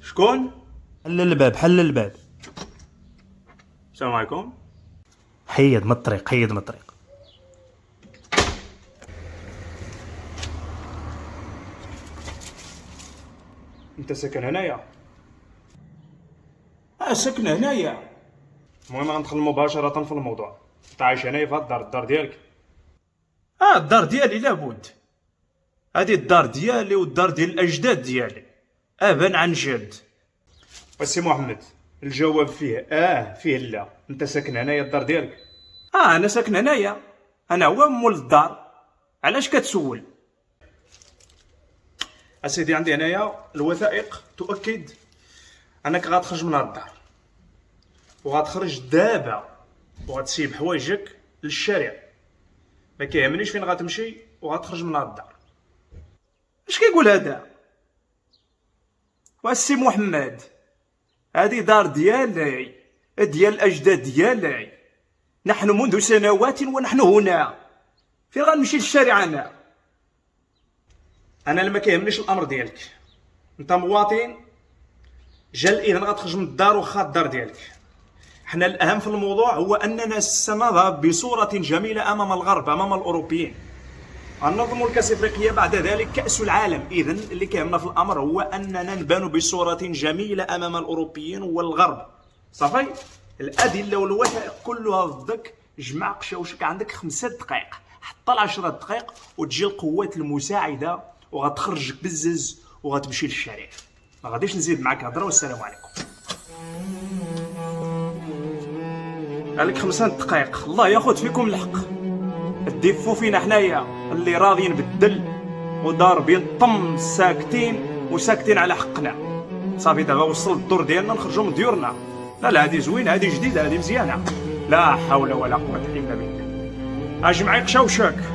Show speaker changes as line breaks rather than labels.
شكون؟
حل الباب، حل الباب.
السلام عليكم.
حيد من الطريق، حيد من الطريق.
انت ساكن هنايا؟
ساكن هنايا.
المهم غندخل مباشرة في الموضوع. انت عايش هنايا في هاد الدار ديالك؟
الدار ديالي لابد. هذه الدار ديالي والدار ديال الاجداد ديالي، ابا عن جد.
وسي محمد، الجواب فيه فيه لا. انت ساكن هنايا الدار ديالك؟
انا ساكن هنايا، انا هو مول الدار. علاش كتسول؟
اسيدي عندي هنايا الوثائق تؤكد انك غتخرج من هاد الدار، وغتخرج دابا، وغتسيب حوايجك للشارع. ما كيهمنيش فين غتمشي، وغتخرج من هاد الدار.
اش كيقول هذا؟ والسي محمد، هذه دار ديالي، ديال الاجداد ديالي. نحن منذ سنوات ونحن هنا. فين غنمشي للشارع انا؟
انا لما كيهمنيش الامر ديالك. انت مواطن جا الاذن غتخرج من الدار واخا الدار ديالك. حنا الاهم في الموضوع هو اننا سنذهب بصوره جميله امام الغرب، امام الاوروبيين. غننظم الكاس الافريقيه، بعد ذلك كاس العالم. اذا اللي كيهمنا في الامر هو اننا نبان بصوره جميله امام الاوروبيين والغرب. صافي. الادله والوثائق كلها ضدك. جمع قشاوشك، عندك 5 دقائق حتى 10 دقائق وتجي القوات المساعده وغتخرجك بالزز وغتمشي للشارع. ما غاديش نزيد معاك هضره، والسلام عليكم. عليك 5 دقائق. الله ياخذ فيكم الحق. تدفوا فينا حنايا اللي راضيين بالدل وضاربين الطم، ساكتين وساكتين على حقنا. صافي دابا وصل الدور ديالنا نخرجوا من ديورنا. لا هذه زوينه، هذه جديده، هذه مزيانه. لا حول ولا قوه الا بالله. اجمعي قشاوشك.